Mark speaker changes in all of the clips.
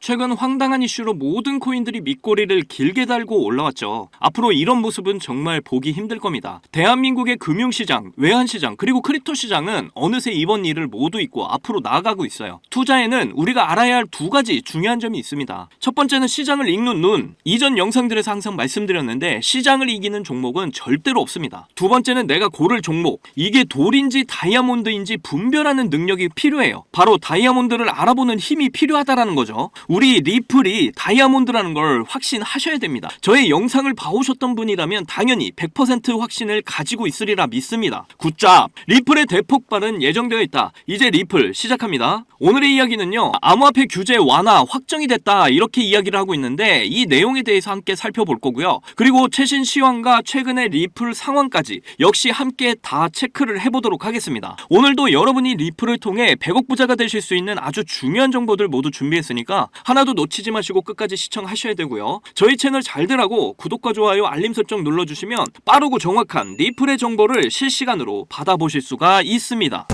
Speaker 1: 최근 황당한 이슈로 모든 코인들이 밑꼬리를 길게 달고 올라왔죠. 앞으로 이런 모습은 정말 보기 힘들 겁니다. 대한민국의 금융시장, 외환시장, 그리고 크립토 시장은 어느새 이번 일을 모두 잊고 앞으로 나아가고 있어요. 투자에는 우리가 알아야 할 두 가지 중요한 점이 있습니다. 첫 번째는 시장을 읽는 눈. 이전 영상들에서 항상 말씀드렸는데 시장을 이기는 종목은 절대로 없습니다. 두 번째는 내가 고를 종목. 이게 돌인지 다이아몬드인지 분별하는 능력이 필요해요. 바로 다이아몬드를 알아보는 힘이 필요하다라는 거죠. 우리 리플이 다이아몬드라는 걸 확신하셔야 됩니다. 저의 영상을 봐오셨던 분이라면 당연히 100% 확신을 가지고 있으리라 믿습니다. 굿잡! 리플의 대폭발은 예정되어 있다. 이제 리플 시작합니다. 오늘의 이야기는요, 암호화폐 규제 완화 확정이 됐다, 이렇게 이야기를 하고 있는데 이 내용에 대해서 함께 살펴볼 거고요. 그리고 최신 시황과 최근의 리플 상황까지 역시 함께 다 체크를 해보도록 하겠습니다. 오늘도 여러분이 리플을 통해 100억 부자가 되실 수 있는 아주 중요한 정보들 모두 준비했으니까 하나도 놓치지 마시고 끝까지 시청하셔야 되고요. 저희 채널 잘들 하고 구독과 좋아요, 알림 설정 눌러주시면 빠르고 정확한 리플의 정보를 실시간으로 받아보실 수가 있습니다.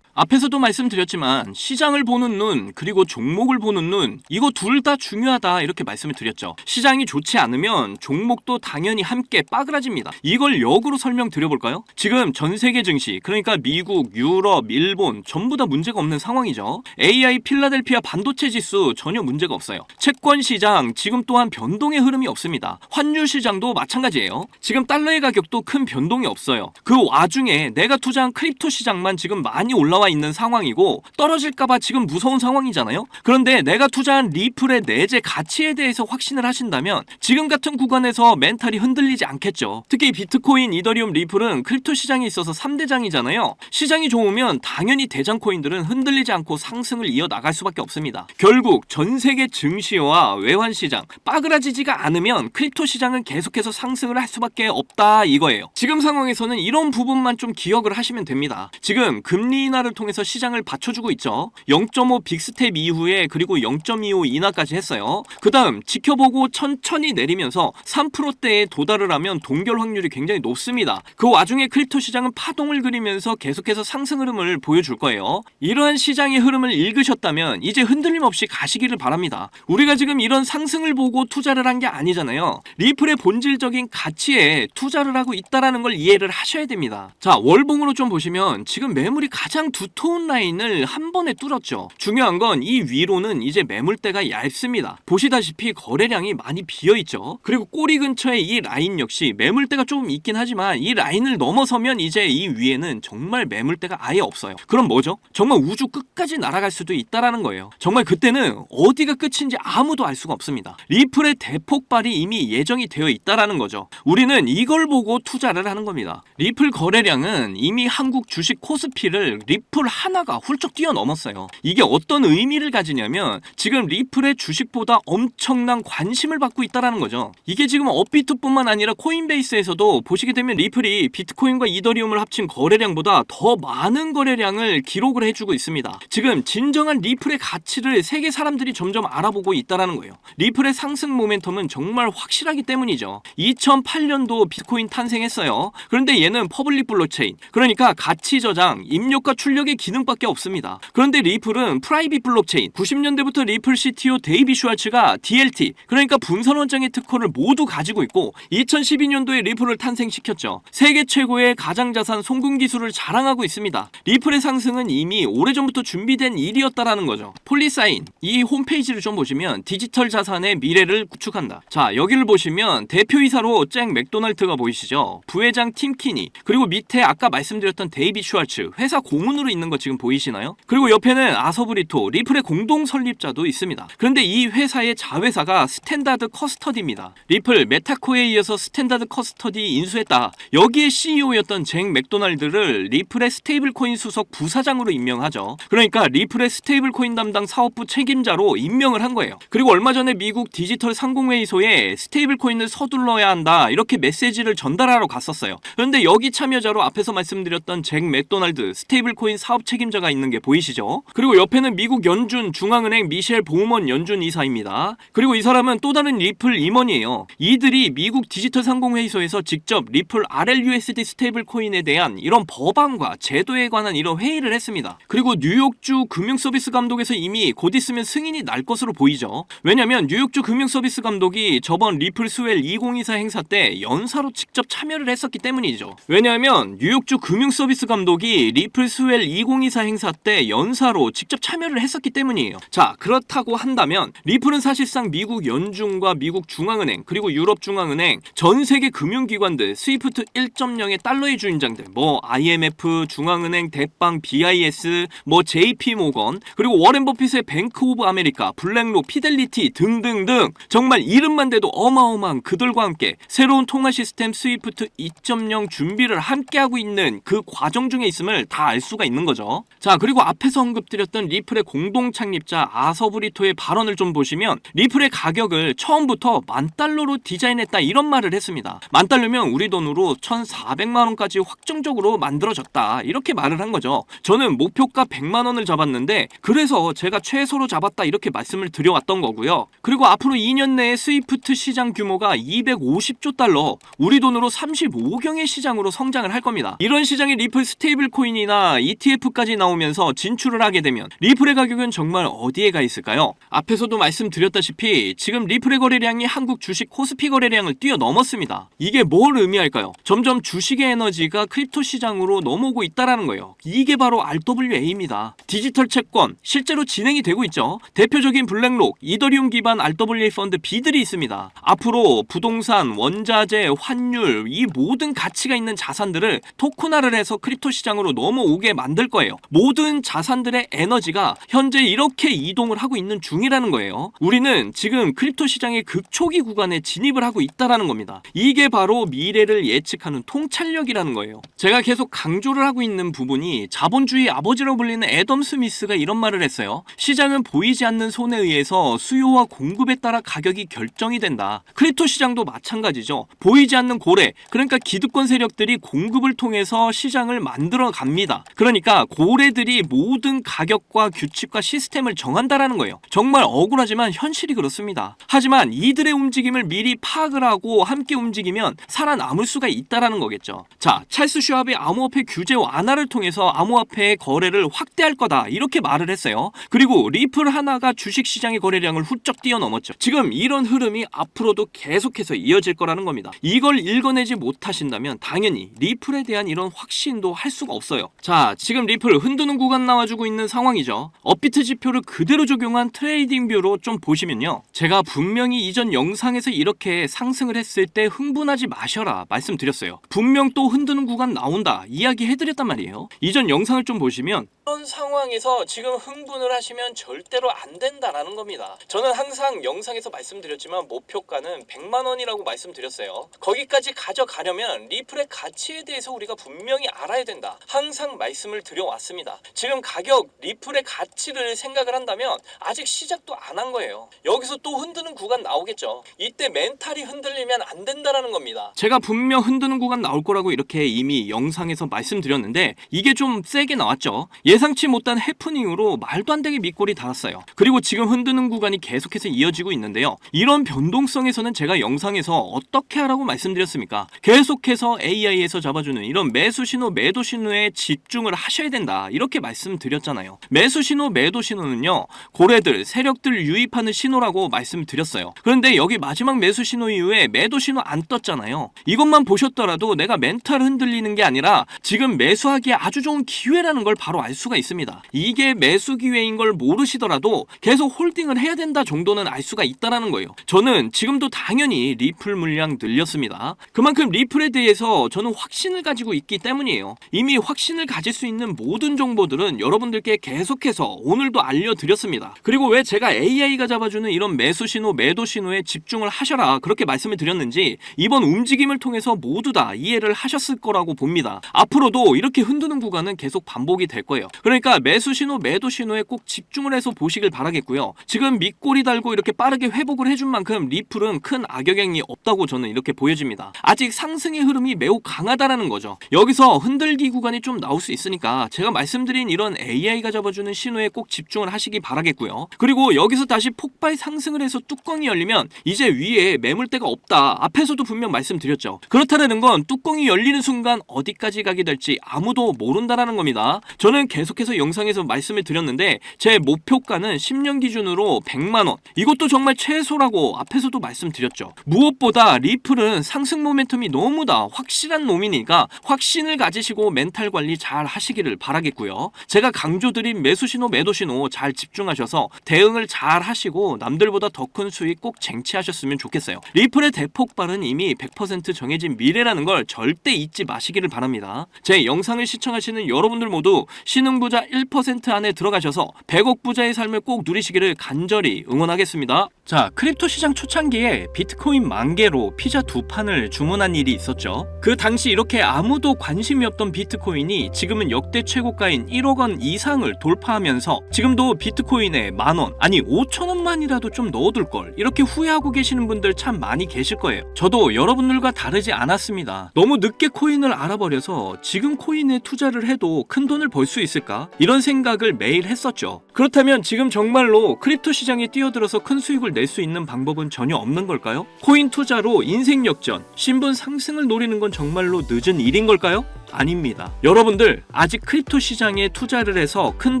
Speaker 1: 앞에서도 말씀드렸지만 시장을 보는 눈, 그리고 종목을 보는 눈, 이거 둘 다 중요하다, 이렇게 말씀을 드렸죠. 시장이 좋지 않으면 종목도 당연히 함께 빠그라집니다. 이걸 역으로 설명드려볼까요? 지금 전 세계 증시, 그러니까 미국, 유럽, 일본 전부 다 문제가 없는 상황이죠. AI 필라델피아 반도체 지수 전혀 문제가 없어요. 채권 시장 지금 또한 변동의 흐름이 없습니다. 환율 시장도 마찬가지예요. 지금 달러의 가격도 큰 변동이 없어요. 그 와중에 내가 투자한 크립토 시장만 지금 많이 올라와 있는 상황이고 떨어질까봐 지금 무서운 상황이잖아요. 그런데 내가 투자한 리플의 내재 가치에 대해서 확신을 하신다면 지금 같은 구간에서 멘탈이 흔들리지 않겠죠. 특히 비트코인, 이더리움, 리플은 크립토 시장에 있어서 3대장이잖아요. 시장이 좋으면 당연히 대장 코인들은 흔들리지 않고 상승을 이어나갈 수밖에 없습니다. 결국 전 세계 증시와 외환 시장 빠그라지지가 않으면 크립토 시장은 계속해서 상승을 할 수밖에 없다, 이거예요. 지금 상황에서는 이런 부분만 좀 기억을 하시면 됩니다. 지금 금리 인하를 통해서 시장을 받쳐주고 있죠. 0.5 빅스텝 이후에 그리고 0.25 인하까지 했어요. 그 다음 지켜보고 천천히 내리면서 3%대에 도달을 하면 동결 확률이 굉장히 높습니다. 그 와중에 크립토 시장은 파동을 그리면서 계속해서 상승 흐름을 보여줄 거예요. 이러한 시장의 흐름을 읽으셨다면 이제 흔들림 없이 가시기를 바랍니다. 우리가 지금 이런 상승을 보고 투자를 한 게 아니잖아요. 리플의 본질적인 가치에 투자를 하고 있다는 걸 이해를 하셔야 됩니다. 자, 월봉으로 좀 보시면 지금 매물이 가장 두터운 라인을 한 번에 뚫었죠. 중요한 건 이 위로는 이제 매물대가 얇습니다. 보시다시피 거래량이 많이 비어있죠. 그리고 꼬리 근처에 이 라인 역시 매물대가 조금 있긴 하지만 이 라인을 넘어서면 이제 이 위에는 정말 매물대가 아예 없어요. 그럼 뭐죠? 정말 우주 끝까지 날아갈 수도 있다라는 거예요. 정말 그때는 어디가 끝인지 아무도 알 수가 없습니다. 리플의 대폭발이 이미 예정이 되어 있다라는 거죠. 우리는 이걸 보고 투자를 하는 겁니다. 리플 거래량은 이미 한국 주식 코스피를 리플 하나가 훌쩍 뛰어넘었어요. 이게 어떤 의미를 가지냐면 지금 리플의 주식보다 엄청난 관심을 받고 있다는 거죠. 이게 지금 업비트뿐만 아니라 코인베이스에서도 보시게 되면 리플이 비트코인과 이더리움을 합친 거래량보다 더 많은 거래량을 기록을 해주고 있습니다. 지금 진정한 리플의 가치를 세계 사람들이 점점 알아보고 있다는 거예요. 리플의 상승 모멘텀은 정말 확실하기 때문이죠. 2008년도 비트코인 탄생했어요. 그런데 얘는 퍼블릭 블록체인, 그러니까 가치 저장, 입력과 출력의 기능밖에 없습니다. 그런데 리플은 프라이빗 블록체인, 90년대부터 리플 CTO 데이비 슈왈츠가 DLT, 그러니까 분산 원장의 특허를 모두 가지고 있고 2012년도에 리플을 탄생시켰죠. 세계 최고의 가장자산 송금 기술을 자랑하고 있습니다. 리플의 상승은 이미 오래전부터 준비된 일이었다라는 거죠. 폴리사인, 이 홈페이지를 좀 보시면 디지털 자산의 미래를 구축한다. 자, 여기를 보시면 대표이사로 잭 맥도날드가 보이시죠? 부회장 팀 키니, 그리고 밑에 아까 말씀드렸던 데이비 슈왈츠, 회사 고문으로 있는 거 지금 보이시나요? 그리고 옆에는 아서브리토, 리플의 공동 설립자도 있습니다. 그런데 이 회사의 자회사가 스탠다드 커스터디입니다. 리플 메타코에 이어서 스탠다드 커스터디 인수했다. 여기에 CEO였던 잭 맥도날드를 리플의 스테이블 코인 수석 부사장으로 임명하죠. 그러니까 리플의 스테이블 코인 담당 사업부 책임자로 임명을 한 거예요. 그리고 얼마 전에 미국 디지털 상공회의소에 스테이블 코인을 서둘러야 한다, 이렇게 메시지를 전달하러 갔었어요. 그런데 여기 참여자로 앞에서 말씀드렸던 잭 맥도날드 스테이블 코인 사업 책임자가 있는 게 보이시죠? 그리고 옆에는 미국 연준 중앙은행 미셸 보우먼 연준 이사입니다. 그리고 이 사람은 또 다른 리플 임원이에요. 이들이 미국 디지털 상공회의소에서 직접 리플 RLUSD 스테이블 코인에 대한 이런 법안과 제도에 관한 이런 회의를 했습니다. 그리고 뉴욕주 금융서비스 감독에서 이미 곧 있으면 승인이 날 것으로 보이죠. 왜냐면 뉴욕주 금융서비스 감독이 저번 리플 스웰 2024 행사 때 연사로 직접 참여를 했었기 때문이죠. 왜냐하면 뉴욕주 금융서비스 감독이 리플 스웰 2024 행사 때 연사로 직접 참여를 했었기 때문이에요. 자, 그렇다고 한다면 리플은 사실상 미국 연준과 미국 중앙은행 그리고 유럽 중앙은행 전 세계 금융기관들 스위프트 1.0의 달러의 주인장들 뭐 IMF, 중앙은행, 대빵, BIS, 뭐 JP 모건 그리고 워렌 버핏의 뱅크 오브 아메리카, 블랙록, 피델리티 등등등 정말 이름만 대도 어마어마한 그들과 함께 새로운 통화 시스템 스위프트 2.0 준비를 함께하고 있는 그 과정 중에 있음을 다 알 수가 있는 거죠. 자, 그리고 앞에서 언급드렸던 리플의 공동 창립자 아서브리토의 발언을 좀 보시면 리플의 가격을 처음부터 $10,000로 디자인했다 이런 말을 했습니다. $10,000면 우리 돈으로 1,400만 원까지 확정적으로 만들어졌다 이렇게 말을 한 거죠. 저는 목표가 100만 원을 잡았는데 그래서 제가 최소로 잡았다 이렇게 말씀을 드려왔던 거고요. 그리고 앞으로 2년 내에 스위프트 시장 규모가 250조 달러, 우리 돈으로 35경의 시장으로 성장을 할 겁니다. 이런 시장에 리플 스테이블 코인이나 ETF까지 나오면서 진출을 하게 되면 리플의 가격은 정말 어디에 가 있을까요? 앞에서도 말씀드렸다시피 지금 리플의 거래량이 한국 주식 코스피 거래량을 뛰어넘었습니다. 이게 뭘 의미할까요? 점점 주식의 에너지가 크립토 시장으로 넘어오고 있다라는 거예요. 이게 바로 RWA입니다. 디지털 채권 실제로 진행이 되고 있죠. 대표적인 블랙록, 이더리움 기반 RWA 펀드 B들이 있습니다. 앞으로 부동산, 원자재, 환율 이 모든 가치가 있는 자산들을 토큰화를 해서 크립토 시장으로 넘어오게 만들 거예요. 모든 자산들의 에너지가 현재 이렇게 이동을 하고 있는 중이라는 거예요. 우리는 지금 크립토 시장의 극초기 구간에 진입을 하고 있다라는 겁니다. 이게 바로 미래를 예측하는 통찰력이라는 거예요. 제가 계속 강조를 하고 있는 부분이 자본주의 아버지라고 불리는 애덤 스미스가 이런 말을 했어요. 시장은 보이지 않는 손에 의해서 수요와 공급에 따라 가격이 결정이 된다. 크립토 시장도 마찬가지죠. 보이지 않는 고래, 그러니까 기득권 세력들이 공급을 통해서 시장을 만들어 갑니다. 그러니까 고래들이 모든 가격과 규칙과 시스템을 정한다라는 거예요. 정말 억울하지만 현실이 그렇습니다. 하지만 이들의 움직임을 미리 파악을 하고 함께 움직이면 살아남을 수가 있다라는 거겠죠. 자, 찰스 슈왑이 암호화폐 규제 완화를 통해서 암호화폐의 거래를 확대할 거다 이렇게 말을 했어요. 그리고 리플 하나가 주식시장의 거래량을 훌쩍 뛰어넘었죠. 지금 이런 흐름이 앞으로도 계속해서 이어질 거라는 겁니다. 이걸 읽어내지 못하신다면 당연히 리플에 대한 이런 확신도 할 수가 없어요. 자, 지금 리플 흔드는 구간 나와주고 있는 상황이죠. 업비트 지표를 그대로 적용한 트레이딩 뷰로 좀 보시면요. 제가 분명히 이전 영상에서 이렇게 상승을 했을 때 흥분하지 마셔라 말씀드렸어요. 분명 또 흔드는 구간 나온다 이야기 해드렸단 말이에요. 이전 영상을 좀 보시면 이런 상황에서 지금 흥분을 하시면 절대로 안 된다라는 겁니다. 저는 항상 영상에서 말씀드렸지만 목표가는 100만 원이라고 말씀드렸어요. 거기까지 가져가려면 리플의 가치에 대해서 우리가 분명히 알아야 된다. 항상 말씀을 드려왔습니다. 지금 가격 리플의 가치를 생각을 한다면 아직 시작도 안 한 거예요. 여기서 또 흔드는 구간 나오겠죠. 이때 멘탈이 흔들리면 안 된다라는 겁니다. 제가 분명 흔드는 구간 나올 거라고 이렇게 이미 영상에서 말씀드렸는데 이게 좀 세게 나왔죠. 예상치 못한 해프닝으로 말도 안 되게 밑골이 닿았어요. 그리고 지금 흔드는 구간이 계속해서 이어지고 있는데요. 이런 변동성에서는 제가 영상에서 어떻게 하라고 말씀드렸습니까? 계속해서 AI에서 잡아주는 이런 매수 신호, 매도 신호에 집중을 하셔야 된다. 이렇게 말씀드렸잖아요. 매수 신호, 매도 신호는요. 고래들, 세력들 유입하는 신호라고 말씀드렸어요. 그런데 여기 마지막 매수 신호 이후에 매도 신호 안 떴잖아요. 이것만 보셨더라도 내가 멘탈 흔들리는 게 아니라 지금 매수하기에 아주 좋은 기회라는 걸 바로 알 수가 있습니다. 이게 매수 기회인 걸 모르시더라도 계속 홀딩을 해야 된다 정도는 알 수가 있다라는 거예요. 저는 지금도 당연히 리플 물량 늘렸습니다. 그만큼 리플에 대해서 저는 확신을 가지고 있기 때문이에요. 이미 확신을 가질 수 있는 모든 정보들은 여러분들께 계속해서 오늘도 알려드렸습니다. 그리고 왜 제가 AI가 잡아주는 이런 매수 신호, 매도 신호에 집중을 하셔라 그렇게 말씀을 드렸는지 이번 움직임을 통해서 모두 다 이해를 하셨을 거라고 봅니다. 앞으로도 이렇게 흔드는 구간은 계속 반복이 될 거예요. 그러니까 매수 신호, 매도 신호에 꼭 집중을 해서 보시길 바라겠고요. 지금 밑꼬리 달고 이렇게 빠르게 회복을 해준 만큼 리플은 큰 악영향이 없다고 저는 이렇게 보여집니다. 아직 상승의 흐름이 매우 강하다라는 거죠. 여기서 흔들기 구간이 좀 나올 수 있으니까 아니라 제가 말씀드린 이런 AI가 잡아주는 신호에 꼭 집중을 하시기 바라겠고요. 그리고 여기서 다시 폭발 상승을 해서 뚜껑이 열리면 이제 위에 매물대가 없다. 앞에서도 분명 말씀드렸죠. 그렇다는 건 뚜껑이 열리는 순간 어디까지 가게 될지 아무도 모른다라는 겁니다. 저는 계속해서 영상에서 말씀을 드렸는데 제 목표가는 10년 기준으로 100만원. 이것도 정말 최소라고 앞에서도 말씀드렸죠. 무엇보다 리플은 상승 모멘텀이 너무나 확실한 놈이니까 확신을 가지시고 멘탈 관리 잘 하시기를 바라겠고요. 제가 강조드린 매수신호 매도신호 잘 집중하셔서 대응을 잘 하시고 남들보다 더 큰 수익 꼭 쟁취하셨으면 좋겠어요. 리플의 대폭발은 이미 100% 정해진 미래라는 걸 절대 잊지 마시기를 바랍니다. 제 영상을 시청하시는 여러분들 모두 신흥부자 1% 안에 들어가셔서 100억 부자의 삶을 꼭 누리시기를 간절히 응원하겠습니다. 자, 크립토 시장 초창기에 비트코인 10,000개로 피자 2판을 주문한 일이 있었죠. 그 당시 이렇게 아무도 관심이 없던 비트코인이 지금은 역대 최고가인 1억 원 이상을 돌파하면서 지금도 비트코인에 10,000원, 아니 5,000원만이라도 좀 넣어둘 걸, 이렇게 후회하고 계시는 분들 참 많이 계실 거예요. 저도 여러분들과 다르지 않았습니다. 너무 늦게 코인을 알아버려서 지금 코인에 투자를 해도 큰 돈을 벌 수 있을까? 이런 생각을 매일 했었죠. 그렇다면 지금 정말로 크립토 시장에 뛰어들어서 큰 수익을 낼 수 있는 방법은 전혀 없는 걸까요? 코인 투자로 인생 역전, 신분 상승을 노리는 건 정말로 늦은 일인 걸까요? 아닙니다. 여러분들 아직 크립토 시장에 투자를 해서 큰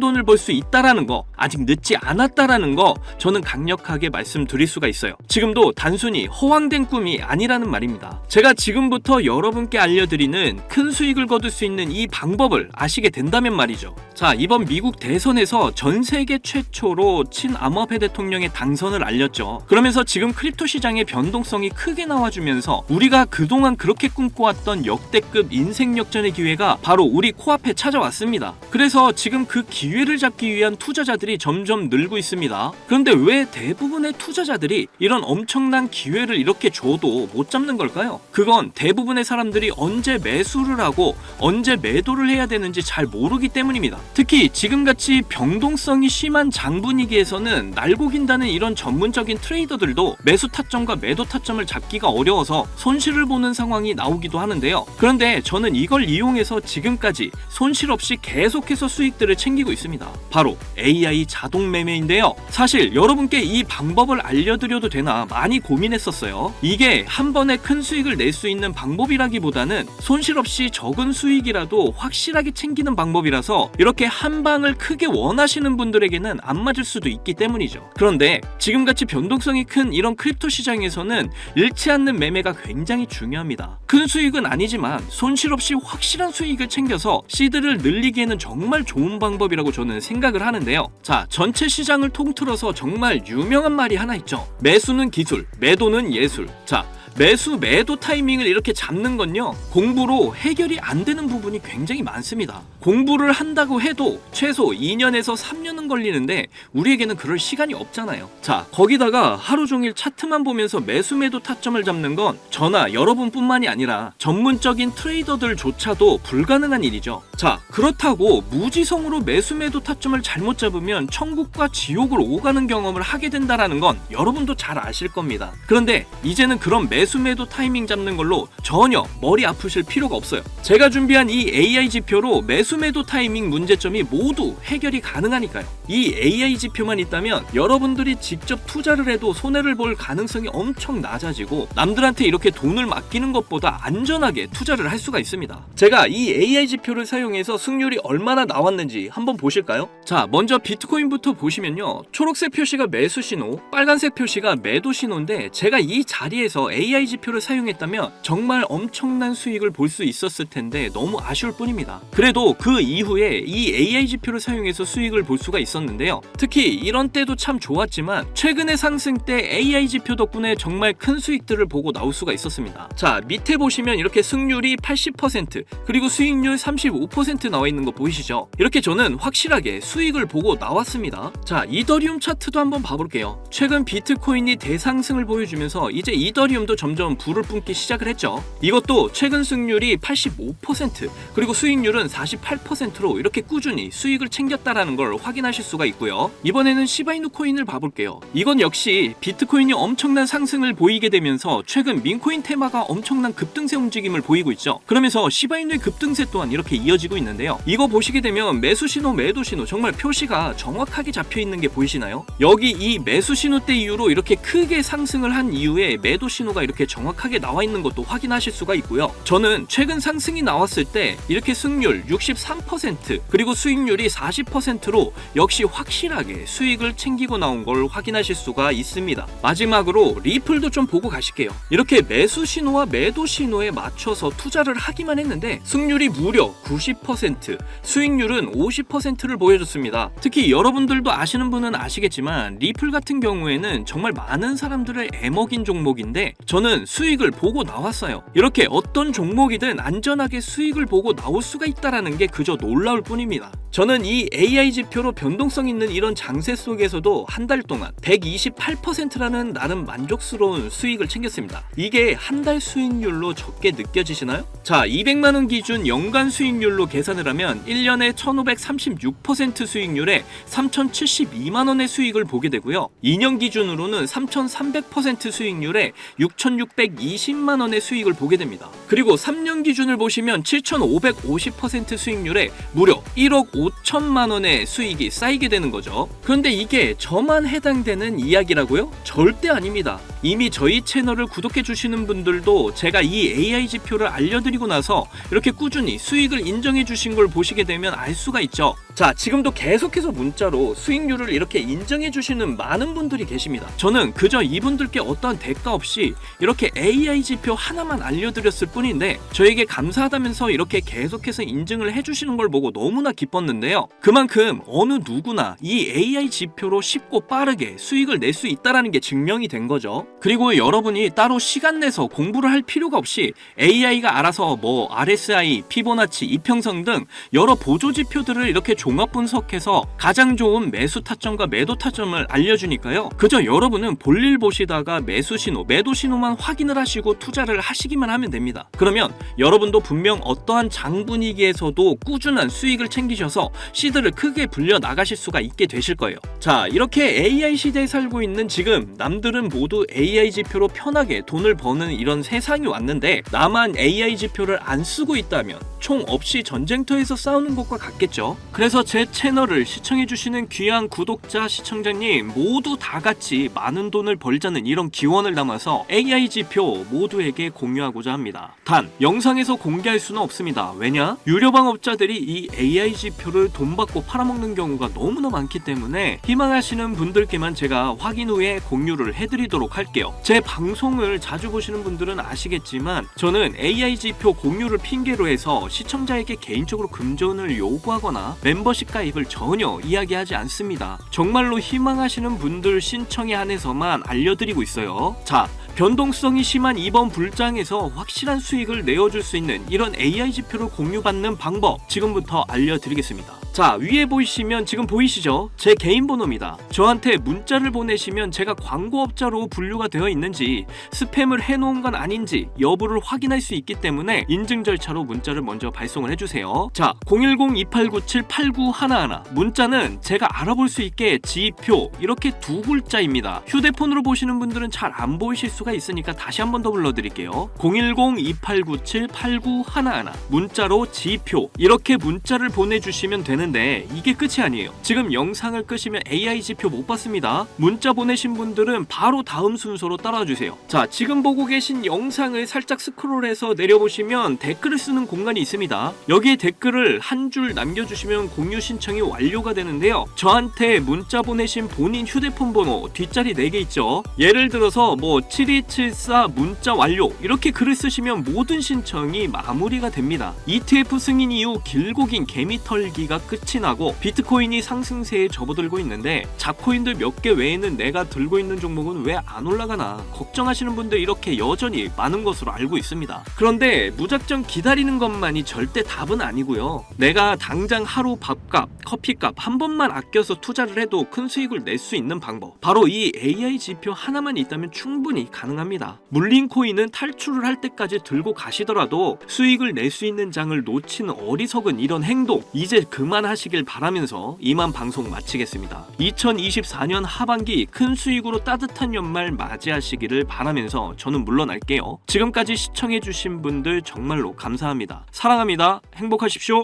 Speaker 1: 돈을 벌 수 있다라는 거, 아직 늦지 않았다라는 거 저는 강력하게 말씀드릴 수가 있어요. 지금도 단순히 허황된 꿈이 아니라는 말입니다. 제가 지금부터 여러분께 알려드리는 큰 수익을 거둘 수 있는 이 방법을 아시게 된다면 말이죠. 자, 이번 미국 대선에서 전 세계 최초로 친암호화폐 대통령의 당선을 알렸죠. 그러면서 지금 크립토 시장의 변동성이 크게 나와주면서 우리가 그동안 그렇게 꿈꿔왔던 역대급 인생 역전 의 기회가 바로 우리 코앞에 찾아왔습니다. 그래서 지금 그 기회를 잡기 위한 투자자들이 점점 늘고 있습니다. 그런데 왜 대부분의 투자자들이 이런 엄청난 기회를 이렇게 줘도 못 잡는 걸까요? 그건 대부분의 사람들이 언제 매수를 하고 언제 매도를 해야 되는지 잘 모르기 때문입니다. 특히 지금같이 변동성이 심한 장분위기에서는 날고 긴다는 이런 전문적인 트레이더들도 매수 타점과 매도 타점을 잡기가 어려워서 손실을 보는 상황이 나오기도 하는데요. 그런데 저는 이걸 이용해서 지금까지 손실 없이 계속해서 수익들을 챙기고 있습니다. 바로 AI 자동 매매인데요. 사실 여러분께 이 방법을 알려드려도 되나 많이 고민했었어요. 이게 한 번에 큰 수익을 낼 수 있는 방법이라기보다는 손실 없이 적은 수익이라도 확실하게 챙기는 방법이라서 이렇게 한 방을 크게 원하시는 분들에게는 안 맞을 수도 있기 때문이죠. 그런데 지금같이 변동성이 큰 이런 크립토 시장에서는 잃지 않는 매매가 굉장히 중요합니다. 큰 수익은 아니지만 손실 없이 확실한 수익을 챙겨서 시드를 늘리기에는 정말 좋은 방법이라고 저는 생각을 하는데요. 자, 전체 시장을 통틀어서 정말 유명한 말이 하나 있죠. 매수는 기술, 매도는 예술. 자, 매수 매도 타이밍을 이렇게 잡는 건요, 공부로 해결이 안 되는 부분이 굉장히 많습니다. 공부를 한다고 해도 최소 2년에서 3년은 걸리는데 우리에게는 그럴 시간이 없잖아요. 자, 거기다가 하루 종일 차트만 보면서 매수 매도 타점을 잡는 건 저나 여러분뿐만이 아니라 전문적인 트레이더들조차도 불가능한 일이죠. 자, 그렇다고 무지성으로 매수 매도 타점을 잘못 잡으면 천국과 지옥을 오가는 경험을 하게 된다라는 건 여러분도 잘 아실 겁니다. 그런데 이제는 그런 매수 매도 타이밍 잡는 걸로 전혀 머리 아프실 필요가 없어요. 제가 준비한 이 AI 지표로 매수 매도 타이밍 문제점이 모두 해결이 가능하니까요. 이 AI 지표만 있다면 여러분들이 직접 투자를 해도 손해를 볼 가능성이 엄청 낮아지고 남들한테 이렇게 돈을 맡기는 것보다 안전하게 투자를 할 수가 있습니다. 제가 이 AI 지표를 사용해서 승률이 얼마나 나왔는지 한번 보실까요? 자, 먼저 비트코인부터 보시면요, 초록색 표시가 매수 신호, 빨간색 표시가 매도 신호인데 제가 이 자리에서 AI 지표를 사용했다면 정말 엄청난 수익을 볼 수 있었을 텐데 너무 아쉬울 뿐입니다. 그래도 그 이후에 이 AI 지표를 사용해서 수익을 볼 수가 있었는데요. 특히 이런 때도 참 좋았지만 최근의 상승 때 AI 지표 덕분에 정말 큰 수익들을 보고 나올 수가 있었습니다. 자, 밑에 보시면 이렇게 승률이 80% 그리고 수익률 35% 나와 있는 거 보이시죠? 이렇게 저는 확실하게 수익을 보고 나왔습니다. 자, 이더리움 차트도 한번 봐볼게요. 최근 비트코인이 대상승을 보여주면서 이제 이더리움도 점점 불을 뿜기 시작을 했죠. 이것도 최근 승률이 85% 그리고 수익률은 48%로 이렇게 꾸준히 수익을 챙겼다라는 걸 확인하실 수가 있고요. 이번에는 시바이누 코인을 봐볼게요. 이건 역시 비트코인이 엄청난 상승을 보이게 되면서 최근 민코인 테마가 엄청난 급등세 움직임을 보이고 있죠. 그러면서 시바이누의 급등세 또한 이렇게 이어지고 있는데요. 이거 보시게 되면 매수 신호, 매도 신호 정말 표시가 정확하게 잡혀 있는 게 보이시나요? 여기 이 매수 신호 때 이후로 이렇게 크게 상승을 한 이후에 매도 신호가 이렇게 정확하게 나와 있는 것도 확인하실 수가 있고요. 저는 최근 상승이 나왔을 때 이렇게 승률 63% 그리고 수익률이 40%로 역시 확실하게 수익을 챙기고 나온 걸 확인하실 수가 있습니다. 마지막으로 리플도 좀 보고 가실게요. 이렇게 매수 신호와 매도 신호에 맞춰서 투자를 하기만 했는데 승률이 무려 90%, 수익률은 50%를 보여줬습니다. 특히 여러분들도 아시는 분은 아시겠지만 리플 같은 경우에는 정말 많은 사람들을 애먹인 종목인데 저는 수익을 보고 나왔어요. 이렇게 어떤 종목이든 안전하게 수익을 보고 나올 수가 있다는 게 그저 놀라울 뿐입니다. 저는 이 AI 지표로 변동성 있는 이런 장세 속에서도 한 달 동안 128%라는 나름 만족스러운 수익을 챙겼습니다. 이게 한 달 수익률로 적게 느껴지시나요? 자, 200만원 기준 연간 수익률로 계산을 하면 1년에 1536% 수익률에 3072만원의 수익을 보게 되고요. 2년 기준으로는 3300% 수익률에 6620만원의 수익을 보게 됩니다. 그리고 3년 기준을 보시면 7550% 수익률에 무려 1억 5천만원의 수익이 쌓이게 되는 거죠. 그런데 이게 저만 해당되는 이야기라고요? 절대 아닙니다. 이미 저희 채널을 구독해 주시는 분들도 제가 이 AI 지표를 알려드리고 나서 이렇게 꾸준히 수익을 인정해 주신 걸 보시게 되면 알 수가 있죠. 자, 지금도 계속해서 문자로 수익률을 이렇게 인정해 주시는 많은 분들이 계십니다. 저는 그저 이분들께 어떠한 대가 없이 이렇게 AI 지표 하나만 알려드렸을 뿐인데 저에게 감사하다면서 이렇게 계속해서 인증을 해주시는 걸 보고 너무나 기뻤는데요. 그만큼 어느 누구나 이 AI 지표로 쉽고 빠르게 수익을 낼 수 있다는 게 증명이 된 거죠. 그리고 여러분이 따로 시간 내서 공부를 할 필요가 없이 AI가 알아서 뭐 RSI, 피보나치, 이평선 등 여러 보조 지표들을 이렇게 종합 분석해서 가장 좋은 매수 타점과 매도 타점을 알려주니까요. 그저 여러분은 볼일 보시다가 매수 신호, 매도 신호만 확인을 하시고 투자를 하시기만 하면 됩니다. 그러면 여러분도 분명 어떠한 장 분위기에서도 꾸준한 수익을 챙기셔서 시드를 크게 불려 나가실 수가 있게 되실 거예요. 자, 이렇게 AI 시대에 살고 있는 지금 남들은 모두 AI 지표로 편하게 돈을 버는 이런 세상이 왔는데 나만 AI 지표를 안 쓰고 있다면 총 없이 전쟁터에서 싸우는 것과 같겠죠. 그래서 제 채널을 시청해주시는 귀한 구독자, 시청자님 모두 다 같이 많은 돈을 벌자는 이런 기원을 담아서 AI 지표 모두에게 공유하고자 합니다. 단 영상에서 공개할 수는 없습니다. 왜냐? 유료방업자들이 이 AI 지표를 돈 받고 팔아먹는 경우가 너무나 많기 때문에 희망하시는 분들께만 제가 확인 후에 공유를 해드리도록 할게요. 제 방송을 자주 보시는 분들은 아시겠지만 저는 AI 지표 공유를 핑계로 해서 시청자에게 개인적으로 금전을 요구하거나 멤버십 가입을 전혀 이야기하지 않습니다. 정말로 희망하시는 분들 신청에 한해서만 알려드리고 있어요. 자, 변동성이 심한 이번 불장에서 확실한 수익을 내어줄 수 있는 이런 AI 지표를 공유받는 방법 지금부터 알려드리겠습니다. 자, 위에 보이시면 지금 보이시죠? 제 개인 번호입니다. 저한테 문자를 보내시면 제가 광고업자로 분류가 되어 있는지 스팸을 해놓은 건 아닌지 여부를 확인할 수 있기 때문에 인증 절차로 문자를 먼저 발송을 해주세요. 자, 010-2897-8911 문자는 제가 알아볼 수 있게 지표 이렇게 두 글자입니다. 휴대폰으로 보시는 분들은 잘 안 보이실 수가 있으니까 다시 한 번 더 불러드릴게요. 010-2897-8911 문자로 지표 이렇게 문자를 보내주시면 되는데 이게 끝이 아니에요. 지금 영상을 끄시면 AI 지표 못 봤습니다. 문자 보내신 분들은 바로 다음 순서로 따라와주세요. 자, 지금 보고 계신 영상을 살짝 스크롤해서 내려보시면 댓글을 쓰는 공간이 있습니다. 여기에 댓글을 한 줄 남겨주시면 공유 신청이 완료가 되는데요. 저한테 문자 보내신 본인 휴대폰 번호 뒷자리 4개 있죠. 예를 들어서 뭐 7274 문자 완료 이렇게 글을 쓰시면 모든 신청이 마무리가 됩니다. ETF 승인 이후 길고 긴 개미털기가 끝이 나고 비트코인이 상승세에 접어들고 있는데 잡코인들 몇 개 외에는 내가 들고 있는 종목은 왜 안 올라가나 걱정하시는 분들 이렇게 여전히 많은 것으로 알고 있습니다. 그런데 무작정 기다리는 것만이 절대 답은 아니고요. 내가 당장 하루 밥값, 커피값 한 번만 아껴서 투자를 해도 큰 수익을 낼 수 있는 방법, 바로 이 AI 지표 하나만 있다면 충분히 가능합니다. 물린 코인은 탈출을 할 때까지 들고 가시더라도 수익을 낼 수 있는 장을 놓치는 어리석은 이런 행동 이제 그만하시길 바라면서 이만 방송 마치겠습니다. 2024년 하반기 큰 수익으로 따뜻한 연말 맞이하시기를 바라면서 저는 물러날게요. 지금까지 시청해주신 분들 정말로 감사합니다. 사랑합니다. 행복하십시오.